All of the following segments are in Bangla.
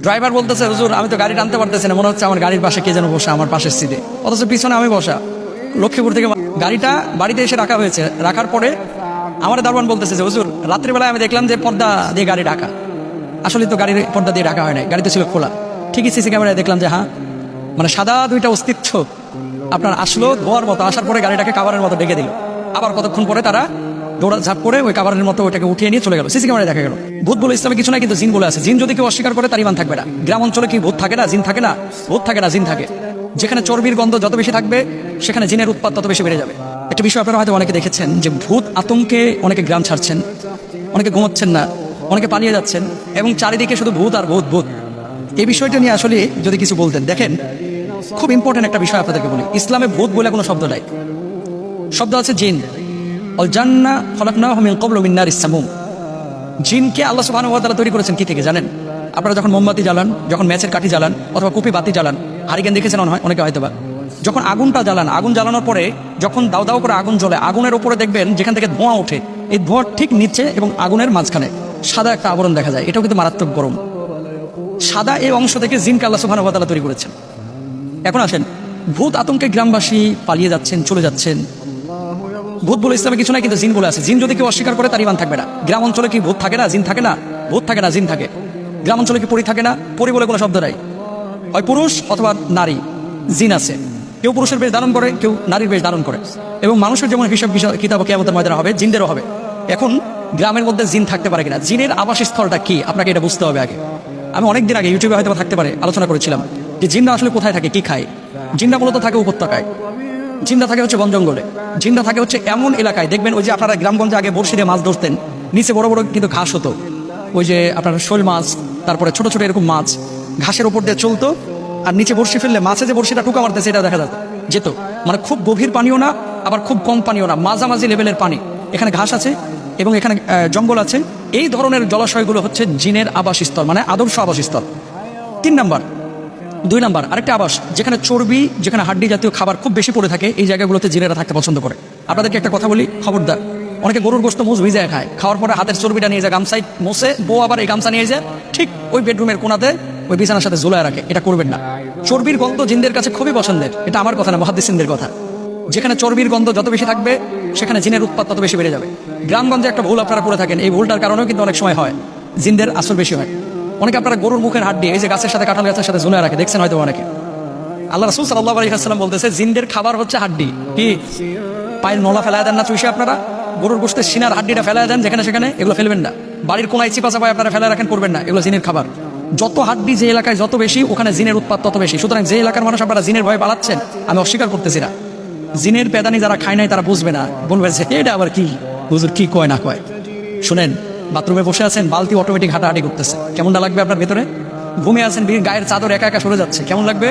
ড্রাইভার বলতেছে, হুজুর আমি তো গাড়ি টানতে পারতেছি না, মনে হচ্ছে আমার গাড়ির পাশে কে যেন বসে আমার পাশের সিটে, অথচ পিছনে আমি বসা। লক্ষ্মীপুর থেকে গাড়িটা বাড়িতে এসে রাখা হয়েছে, রাখার পরে আমার দারোয়ান বলতেছে যে হুজুর রাত্রিবেলায় আমি দেখলাম যে পর্দা দিয়ে গাড়ি ঢাকা। আসলে তো গাড়ির পর্দা দিয়ে ঢাকা হয় নাই, গাড়িতে ছিল খোলা। ঠিকই সিসি ক্যামেরায় দেখলাম যে হ্যাঁ, মানে সাদা দুইটা অস্তিত্ব আপনার আসলো ধোয়ার মতো, আসার পরে গাড়িটাকে কাভারের মতো ডেকে দিল। আবার কতক্ষণ পরে তারা দৌড়া ঝাঁপ করে ওই কাভারের মতো ওইটাকে উঠিয়ে নিয়ে চলে গেল। সিসি ক্যামেরায় দেখা গেল। ভূত বলে ইসলামে কিছু নাই, কিন্তু জিন বলে আছে। জিন যদি কেউ অস্বীকার করে তার ঈমান থাকবে না। গ্রাম অঞ্চলে কি ভূত থাকে না, জিন থাকে না? ভূত থাকে না, জিন থাকে। যেখানে চর্বির গন্ধ যত বেশি থাকবে সেখানে জিনের উৎপাত তত বেশি বেড়ে যাবে। একটা বিষয় আপনারা হয়তো অনেকে দেখেছেন যে ভূত আতঙ্কে অনেকে গ্রাম ছাড়ছেন, অনেকে ঘুমোচ্ছেন না, অনেকে পালিয়ে যাচ্ছেন, এবং চারিদিকে শুধু ভূত আর ভূত ভূত। এই বিষয়টা নিয়ে আসলে যদি কিছু বলতেন, দেখেন খুব ইম্পর্টেন্ট একটা বিষয় আপনাদেরকে বলি। ইসলামে ভূত বলে কোনো শব্দ নাই, শব্দ আছে জিন। অল জান্নাহ খলাকনাহু মিন ক্বাবলু মিন নারিস সামুম। জিনকে আল্লাহ সুবহানাহু ওয়া তাআলা তৈরি করেছেন কি থেকে জানেন? আপনারা যখন মোমবাতি জ্বালান, যখন ম্যাচের কাঠি জ্বালান, অথবা কুপি বাতি জ্বালান, হারিকেন দেখেছেন অনেকে হয়তোবা, যখন আগুনটা জ্বালান, আগুন জ্বালানোর পরে যখন দাও দাও করে আগুন জ্বলে, আগুনের উপরে দেখবেন যেখান থেকে ধোঁয়া ওঠে, এই ধোঁয়ার ঠিক নিচে এবং আগুনের মাঝখানে সাদা একটা আবরণ দেখা যায়। এটাও কিন্তু মারাত্মক গরম। সাদা এই অংশ থেকে জিনকে আল্লাহ সুবহানাহু ওয়া তাআলা তৈরি করেছেন। এখন আসেন, ভূত আতঙ্কে গ্রামবাসী পালিয়ে যাচ্ছেন, চলে যাচ্ছেন। ভূত বলে ইসলামে কিছু নাই, কিন্তু জিন বলে আছে। জিন যদি কেউ অস্বীকার করে তার ঈমান থাকবে না। গ্রাম অঞ্চলে কি ভূত থাকে না, জিন থাকে না? ভূত থাকে না, জিন থাকে। গ্রাম অঞ্চলে কি পরী থাকে না? পরী বলে কোনো শব্দ নাই। হয় পুরুষ অথবা নারী, জিন আছে। কেউ পুরুষের বেশ ধারণ করে, কেউ নারীর বেশ ধারণ করে। এবং মানুষের যেমন হিসাব কিতাব কিয়ামতের ময়দানে হবে, জিনদেরও হবে। এখন গ্রামের মধ্যে জিন থাকতে পারে কিনা, জিনের আবাসস্থলটা কি, আপনাকে এটা বুঝতে হবে আগে। আমি অনেকদিন আগে ইউটিউবে হয়তো থাকতে পারে আলোচনা করেছিলাম যে জিনরা আসলে কোথায় থাকে, কি খায়। জিনরা মূলত থাকে উপত্যকায়, জিনরা থাকে হচ্ছে বন জঙ্গলে, জিনরা থাকে হচ্ছে এমন এলাকায়, দেখবেন ওই যে আপনারা গ্রামগঞ্জে আগে বড়শি দিয়ে মাছ ধরতেন, নিচে বড় বড় কিন্তু ঘাস হতো, ওই যে আপনার শোল মাছ, তারপরে ছোট ছোট এরকম মাছ ঘাসের উপর দিয়ে চলতো, আর নিচে বড়শি ফেললে মাছে যে বড়শিটা টুকা মারতেছে এটা দেখা যেত। মানে খুব গভীর পানিও না, আবার খুব কম পানিও না, মাঝামাঝি লেভেলের পানি। এখানে ঘাস আছে এবং এখানে জঙ্গল আছে। এই ধরনের জলাশয়গুলো হচ্ছে জিনের আবাসস্থল, মানে আদর্শ আবাসস্থল। 3 নাম্বার। 2 নাম্বার আরেকটা আবাস, যেখানে চর্বি, যেখানে হাড্ডি জাতীয় খাবার খুব বেশি পড়ে থাকে, এই জায়গাগুলোতে জিনেরা থাকতে পছন্দ করে। আপনাদেরকে একটা কথা বলি, খবরদার, অনেকে গরুর গোশত মুজ ভিজায় খায়, খাওয়ার পরে হাতের চর্বিটা নিয়ে যায় গামছায় মোছে, বউ আবার এই গামছা নিয়ে যায় ঠিক ওই বেডরুমের কোনাতে ওই বিছানার সাথে ঝুলায় রাখে। এটা করবেন না। চর্বির গন্ধ জিনদের কাছে খুবই পছন্দের। এটা আমার কথা না, মুহাদ্দিসিনদের কথা। যেখানে চর্বির গন্ধ যত বেশি থাকবে সেখানে জিনের উৎপাত তত বেশি বেড়ে যাবে। গ্রামগঞ্জে একটা ভুল আপনারা করে থাকেন, এই ভুলটার কারণেও কিন্তু অনেক সময় হয় জিনদের আসর বেশি হয়। অনেকে আপনারা গরুর মুখের হাড্ডি এই যে গাছের সাথে, কাঁঠাল গাছের সাথে ঝুলায় রাখে, দেখছেন হয়তো অনেকে। আল্লাহ রাসূল সাল্লাল্লাহু আলাইহি ওয়াসাল্লাম বলতেছে জিনদের খাবার হচ্ছে হাড্ডি। কি পায়ের নলা ফেলায় দেন না চুষে আপনারা? গরুর গোশতের সিনার হাড্ডিটা ফেলায় দেন যেখানে সেখানে, এগুলো ফেলবেন না। বাড়ির কোনায় চিপা চাপায় আপনারা ফেলায় রাখেন, করবেন না, এগুলো জিনের খাবার। যত হাড্ডি যে এলাকায় যত বেশি, ওখানে জিনের উৎপাত তত বেশি। সুতরাং যে এলাকার মানুষ আপনারা জিনের ভয়ে পালাচ্ছেন, আমি অস্বীকার করতেছি না। জিনের পেদানি যারা খায় নাই তারা বুঝবে না, বলবে যে এটা আবার কি হুজুর, কি কয় না কয়। শুনেন, বাথরুমে বসে আছেন, বালতি অটোমেটিক হাঁটাহাঁটি করতেছে, কেমনটা লাগবে আপনার ভেতরে? ঘুমিয়ে আছেন, গায়ের চাদর একা একা সরে যাচ্ছে, কেমন লাগবে?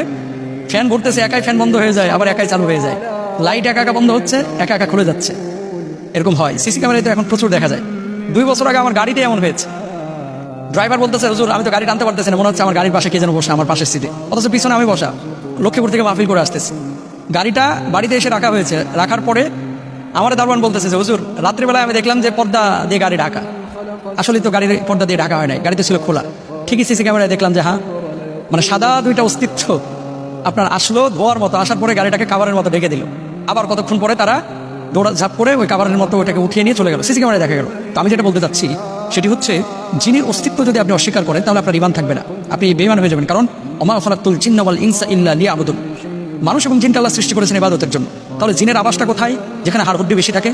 ফ্যান ঘুরতেছে, একাই ফ্যান বন্ধ হয়ে যায়, আবার একাই চালু হয়ে যায়। লাইট একা একা বন্ধ হচ্ছে, একা একা খুলে যাচ্ছে। এরকম হয়। সিসি ক্যামেরায় তো এখন প্রচুর দেখা যায়। 2 বছর আগে আমার গাড়িতে এমন হয়েছে। ড্রাইভার বলতেছে, হুজুর আমি তো গাড়ি টানতে পারতেছি না, মনে হচ্ছে আমার গাড়ির পাশে কে যেন বসে আমার পাশের সিটে, অথচ পিছনে আমি বসা। লক্ষ্মীপুর থেকে মাহফিল করে আসতেছি, গাড়িটা বাড়িতে এসে রাখা হয়েছে, রাখার পরে আমার দারোয়ান বলতেছে যে হুজুর রাত্রিবেলায় আমি দেখলাম যে পর্দা দিয়ে গাড়ি ঢাকা। আসলে তো গাড়ির পর্দা দিয়ে ঢাকা হয় নাই, গাড়িতে ছিল খোলা। ঠিকই সিসি ক্যামেরায় দেখলাম যে হ্যাঁ, মানে সাদা দুইটা অস্তিত্ব আপনার আসলো ধোয়ার মতো, আসার পরে গাড়িটাকে কাভারের মতো ডেকে দিল। আবার কতক্ষণ পরে তারা দৌড়া ঝাঁপ করে ওই কাভারের মতো ওইটাকে উঠিয়ে নিয়ে চলে গেল। সিসি ক্যামেরায় দেখা গেল। তো আমি যেটা বলতে চাচ্ছি সেটি হচ্ছে, জিনের অস্তিত্ব যদি আপনি অস্বীকার করেন তাহলে আপনার ঈমান থাকবে না, আপনি বেঈমান হয়ে যাবেন। কারণ ওমা খালাকতুল জিন্না ওয়াল ইনসা ইল্লা লিয়াবুদুন। মানুষ এবং জিনকে আল্লাহ সৃষ্টি করেছেন ইবাদতের জন্য। তাহলে জিনের আবাসটা কোথায়? যেখানে হাড় হুড্ডি বেশি থাকে,